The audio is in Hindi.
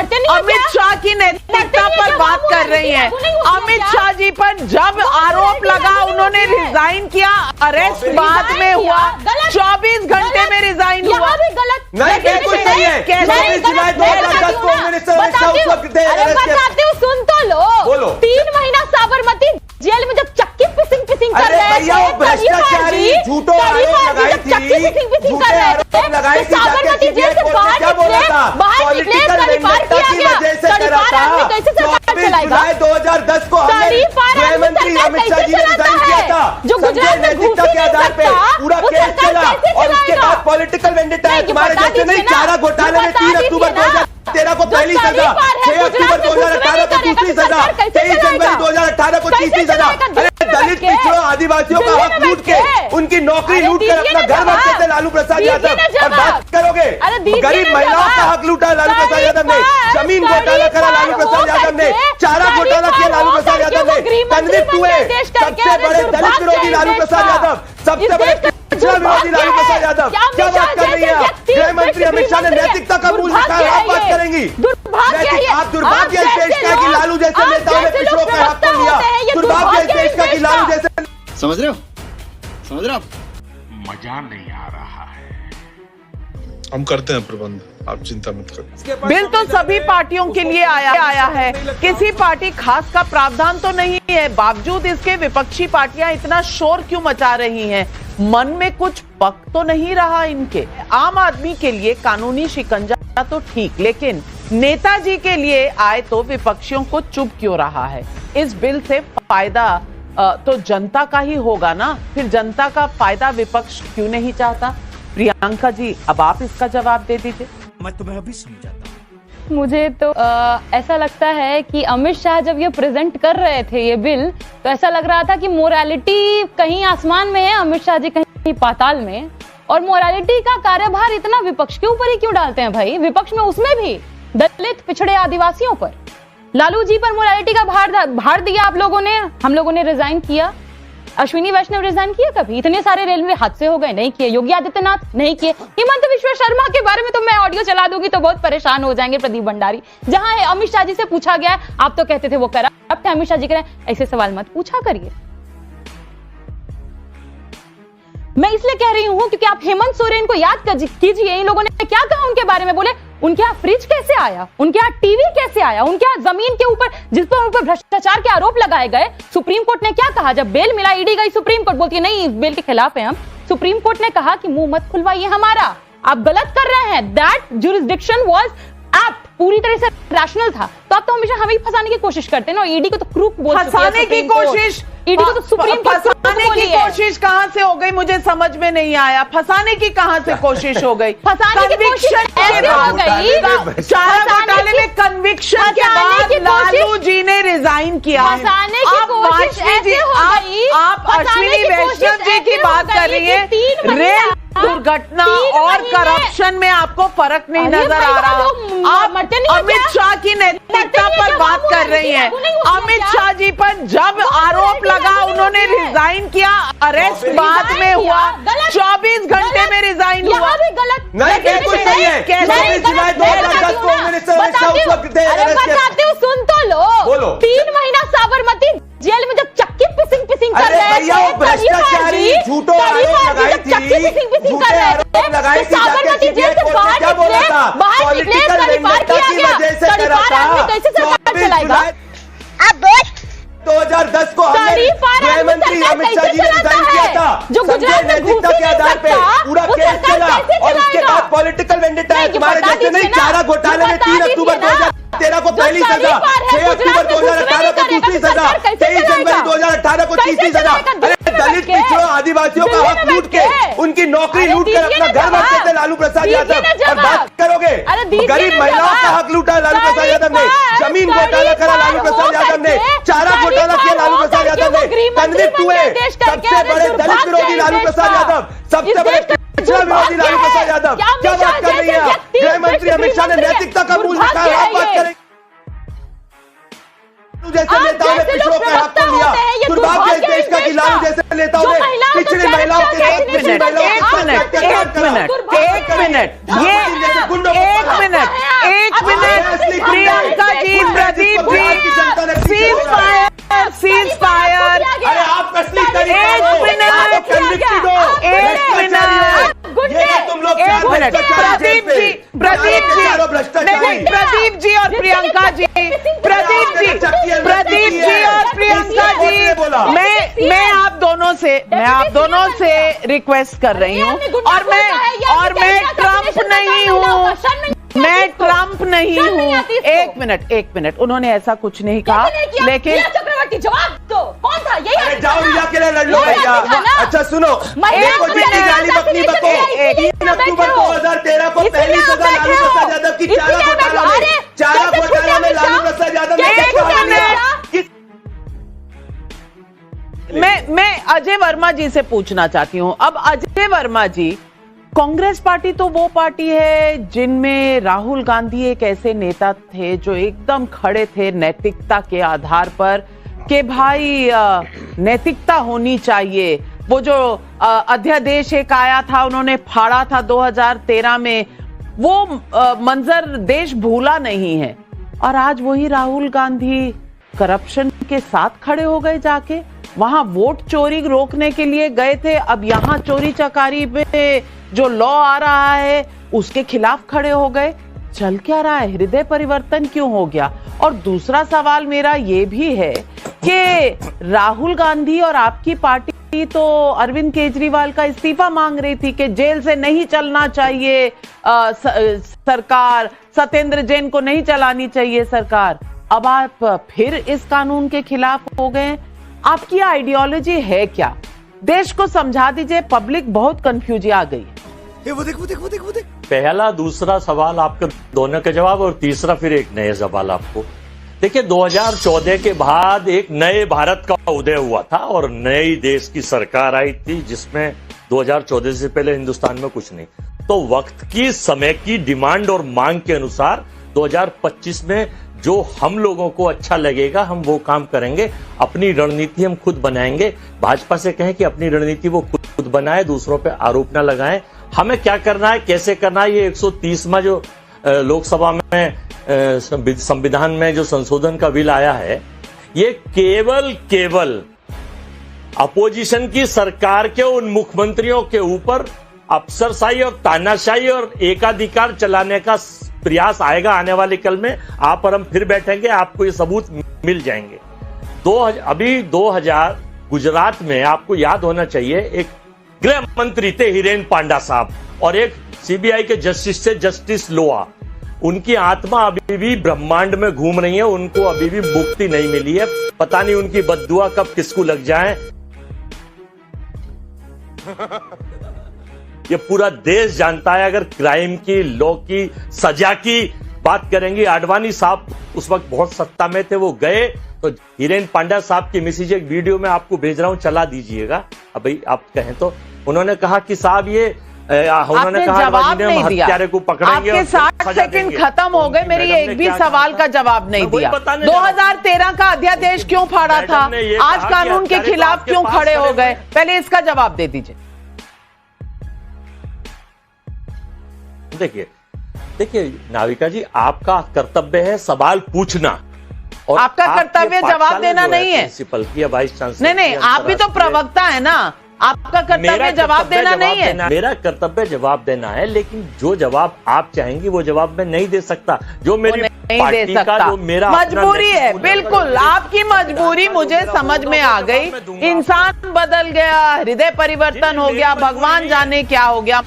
अमित शाह की नैतिकता पर बात कर रही हैं। अमित शाह जी पर जब आरोप लगा उन्होंने रिजाइन किया, अरेस्ट बाद में हुआ, 24 घंटे में रिजाइन हुआ। नहीं, बिल्कुल सही है। 24 जुलाई 2010 को बताती हूँ, सुन तो लो। 3 महीना साबरमती जेल में जब चक्की पिसिंग कर रहे थे, भ्रष्टाचारी झूठो आरोप लगाई थी, झूठे आरोप लगाई थी, साबरमती जेल से बाहर निकले, तड़ीपार किया गया। तड़ीपार आदमी कैसे सरकार चलाएगा? 2010 को गृह मंत्री अमित शाह जी ने रिजाइन किया था, जो गुजरात में नैतिकता के आधार पे पूरा केस चला और उसके बाद पॉलिटिकल वेंडेटा है। तुम्हारे जैसे नहीं, चारा घोटाले में 3 अक्टूबर 2013 को पहली सजा, 6 अक्टूबर 2018 को दूसरी सजा, 23 जनवरी 2018 को तीसरी सजा। दलित पिछड़ों आदिवासियों का हक लूट के, उनकी नौकरी लूट कर अपना घर बनते थे लालू प्रसाद यादव। और बात करोगे गरीब महिलाओं का हक लूटा लालू प्रसाद यादव ने, जमीन घोटाला करा लालू प्रसाद यादव ने, चारा घोटाला किया लालू प्रसाद यादव ने, कन्विक्ट हुए सबसे बड़े दलित विरोधी लालू प्रसाद यादव, सबसे बड़े पिछड़ा विरोधी लालू प्रसाद यादव। क्या बात कर रही है? गृह मंत्री अमित शाह ने नैतिकता का मूल सिखाया, आप बात करेंगी? आप दुर्भाग्य इस देश का कि लालू जैसे नेताओं ने पिछड़ों का हक को लिया। दुर्भाग्य इस देश का कि लालू जैसे, समझ रहे हो? समझ रहे हो? मजा नहीं आ रहा है। हम करते हैं प्रबंध, आप चिंता मत करो। बिल तो सभी पार्टियों के लिए आया है, किसी पार्टी खास का प्रावधान तो नहीं है। बावजूद इसके विपक्षी पार्टियां इतना शोर क्यों मचा रही हैं? मन में कुछ पक तो नहीं रहा इनके? आम आदमी के लिए कानूनी शिकंजा तो ठीक, लेकिन नेताजी के लिए आए तो विपक्षियों को चुभ क्यों रहा है? इस बिल से फायदा तो जनता का ही होगा ना, फिर जनता का फायदा विपक्ष क्यों नहीं चाहता? प्रियंका जी, अब आप इसका जवाब दे दीजिए। मैं तुम्हें अभी समझाता हूँ। मुझे तो ऐसा लगता है कि अमित शाह जब ये प्रेजेंट कर रहे थे ये बिल, तो ऐसा लग रहा था कि मोरालिटी कहीं आसमान में है, अमित शाह जी कहीं पाताल में। और मोरालिटी का कार्यभार इतना विपक्ष के ऊपर ही क्यों डालते हैं भाई? विपक्ष में उसमें भी दलित पिछड़े आदिवासियों पर, लालू जी पर मोरालिटी का भार दिया आप लोगों ने। हम लोगों ने रिजाइन किया, अश्विनी वैष्णव रिजाइन किया कभी? इतने सारे रेलवे हादसे हो गए, नहीं किए। योगी आदित्यनाथ नहीं किए। हिमंत विश्व शर्मा के बारे में तो मैं ऑडियो चला दूंगी तो बहुत परेशान हो जाएंगे प्रदीप भंडारी। जहां है अमित शाह जी से पूछा गया, आप तो कहते थे वो करप्ट है, अमित शाह जी कह रहे हैं ऐसे सवाल मत पूछा करिए। मैं इसलिए कह रही हूं क्योंकि आप हेमंत सोरेन को याद कीजिए, इन लोगों ने क्या कहा उनके बारे में। बोले उनके यहाँ फ्रिज कैसे आया, उनके यहाँ टीवी कैसे आया, उनके यहाँ जमीन के ऊपर जिस पर उन पर भ्रष्टाचार के आरोप लगाए गए। सुप्रीम कोर्ट ने क्या कहा जब बेल मिला? ईडी गई, सुप्रीम कोर्ट बोलती है नहीं इस बेल के खिलाफ है हम। सुप्रीम कोर्ट ने कहा कि मुंह मत खुलवाइए हमारा, आप गलत कर रहे हैं। दैट जुरिस्डिक्शन वाज एप्ट, पूरी तरह से रैशनल था। तो आप तो हमेशा हमें फंसाने की कोशिश करते हैं ना। ईडी को तो क्रूक बोल चुके हैं, फंसाने की कोशिश, ईडी को तो सुप्रीम कोर्ट फंसाने की कोशिश कहां से हो गई? मुझे समझ में नहीं आया, फंसाने की कहां से कोशिश हो गई? फंसाने की कोशिश ऐसे हो गई, चारा घोटाले में कन्विक्शन के बाद लालू जी ने रिजाइन किया है। फंसाने की कोशिश ऐसे हो गई। आप अश्विनी वैष्णव जी की बात कर रही है, रेल दुर्घटना और करप्शन में आपको फर्क नहीं नजर आ रहा। आप अमित शाह की नैतिकता पर बात कर रही हैं। अमित शाह जी पर जब आरोप लगा उन्होंने रिजाइन किया, अरेस्ट बाद में हुआ, 24 घंटे में रिजाइन हुआ। नहीं, बिल्कुल सही है। 24 जुलाई 2010 को बताती हूँ, सुन तो लो। 3 महीना साबरमती जेल में जब चक्की पिसिंग कर रहे थे, भ्रष्टाचारी झूठो आरोप लगाई थी, झूठे आरोप लगाई थी, साबरमती जेल से बाहर निकले, तड़ीपार किया गया। तड़ीपार आदमी कैसे सरकार चलाएगा? 2010 को गृह मंत्री अमित शाह जी ने रिजाइन किया था, जो गुजरात में नैतिकता के आधार पे पूरा केस चला और उसके बाद पॉलिटिकल वेंडेटा है। तुम्हारे जैसे नहीं, चारा घोटाले में 3 अक्टूबर 2013 को पहली सजा, 6 अक्टूबर 2018 को दूसरी सजा, 23 जनवरी 2018 को तीसरी सजा। दलित पिछड़ों आदिवासियों का हक लूट के, उनकी नौकरी लूट कर अपना घर बनते थे लालू प्रसाद यादव। और बात करोगे गरीब महिलाओं का हक लूटा लालू प्रसाद यादव ने, जमीन घोटाला करा लालू प्रसाद यादव ने, चारा घोटाला किया लालू प्रसाद यादव ने, कन्विक्ट हुए सबसे बड़े दलित विरोधी लालू प्रसाद यादव, सबसे बड़े पिछड़ा विरोधी लालू प्रसाद यादव। क्या बात कर रही है? गृह मंत्री अमित शाह ने नैतिकता का मूल सिखाया, आप बात करेंगे? जैसे नेताओं ने पिछड़ों का हक को लिया। दुर्भाग्य इस देश का कि लालू जैसे नेताओं ने पिछड़ी महिलाओं के साथ, पिछड़ी महिलाओं के साथ एक मिनट, मिनट, प्रदीप जी नहीं, प्रदीप जी और प्रियंका जी, प्रदीप जी और प्रियंका जी, मैं आप दोनों से रिक्वेस्ट कर रही हूँ, और मैं ट्रम्प नहीं हूँ, मैं ट्रम्प नहीं हूँ। एक मिनट, उन्होंने ऐसा कुछ नहीं कहा, लेकिन चक्रवर्ती जवाब दो, कौन था? यही जाओ रिया के लिए लड़ लो भैया। अच्छा सुनो, एक बकरी बको 3 अक्टूबर 2013 को पहली सजा लालू प्रसाद यादव की चारा घोटाला में लालू प्रसाद यादव ने मैं अजय वर्मा जी से पूछना चाहती हूँ। अब अजय वर्मा जी, कांग्रेस पार्टी तो वो पार्टी है जिनमें राहुल गांधी एक ऐसे नेता थे जो एकदम खड़े थे नैतिकता के आधार पर कि भाई नैतिकता होनी चाहिए। वो जो अध्यादेश एक आया था, उन्होंने फाड़ा था 2013 में, वो मंजर देश भूला नहीं है। और आज वही राहुल गांधी करप्शन के साथ खड़े हो गए, जाके वहां वोट चोरी रोकने के लिए गए थे, अब यहां चोरी चकारी पे जो लॉ आ रहा है उसके खिलाफ खड़े हो गए। चल क्या रहा है? हृदय परिवर्तन क्यों हो गया? और दूसरा सवाल मेरा ये भी है कि राहुल गांधी और आपकी पार्टी तो अरविंद केजरीवाल का इस्तीफा मांग रही थी कि जेल से नहीं चलना चाहिए सरकार, सत्येंद्र जैन को नहीं चलानी चाहिए सरकार। अब आप फिर इस कानून के खिलाफ हो गए। आपकी आइडियोलॉजी है क्या? देश को समझा दीजिए, पब्लिक बहुत कंफ्यूज आ गई है। वो देख। पहला दूसरा सवाल आपके दोनों के जवाब, और तीसरा फिर एक नए सवाल आपको। देखिए 2014 के बाद एक नए भारत का उदय हुआ था और नई देश की सरकार आई थी, जिसमें 2014 से पहले हिंदुस्तान में कुछ नहीं। तो वक्त की, समय की डिमांड और मांग के अनुसार 2025 में जो हम लोगों को अच्छा लगेगा हम वो काम करेंगे। अपनी रणनीति हम खुद बनाएंगे। भाजपा से कहें कि अपनी रणनीति वो खुद बनाए, दूसरों पे आरोप न लगाएं। हमें क्या करना है, कैसे करना है, ये 130वां जो लोकसभा में संविधान में जो संशोधन का बिल आया है, ये केवल अपोजिशन की सरकार के उन मुख्यमंत्रियों के ऊपर अफसरशाही और तानाशाही और एकाधिकार चलाने का प्रयास आएगा आने वाले कल में। आप और हम फिर बैठेंगे, आपको ये सबूत मिल जाएंगे। 2000 गुजरात में आपको याद होना चाहिए, एक गृह मंत्री थे हिरेन पांडा साहब, और एक सीबीआई के जस्टिस थे जस्टिस लोआ। उनकी आत्मा अभी भी ब्रह्मांड में घूम रही है, उनको अभी भी मुक्ति नहीं मिली है। पता नहीं उनकी बद्दुआ कब किसको लग जाए। ये पूरा देश जानता है। अगर क्राइम की, लॉ की, सजा की बात करेंगे, आडवाणी साहब उस वक्त बहुत सत्ता में थे, वो गए तो हिरेन पांडा साहब की मैसेज एक वीडियो में आपको भेज रहा हूं, चला दीजिएगा। अब भाई आप कहें तो उन्होंने कहा कि साहब ये उन्होंने कहा हत्यारे को पकड़ेंगे। आपके 60 सेकंड खत्म हो गए, मेरी एक भी सवाल का जवाब नहीं दिया। 2013 का अध्यादेश क्यों फाड़ा था? आज कानून के खिलाफ क्यों खड़े हो गए? पहले इसका जवाब दे दीजिए। देखिए नाविका जी, आपका कर्तव्य है सवाल पूछना, और आपका कर्तव्य जवाब देना नहीं है। प्रिंसिपल की वाइस चांसलर नहीं, आप भी तो प्रवक्ता है ना, आपका कर्तव्य जवाब देना नहीं है। मेरा कर्तव्य जवाब देना है, लेकिन जो जवाब आप चाहेंगी वो जवाब मैं नहीं दे सकता। जो मेरी नहीं दे सकता, जो मेरा मजबूरी है। बिल्कुल आपकी मजबूरी मुझे समझ में आ गई। इंसान बदल गया, हृदय परिवर्तन हो गया, भगवान जाने क्या हो गया।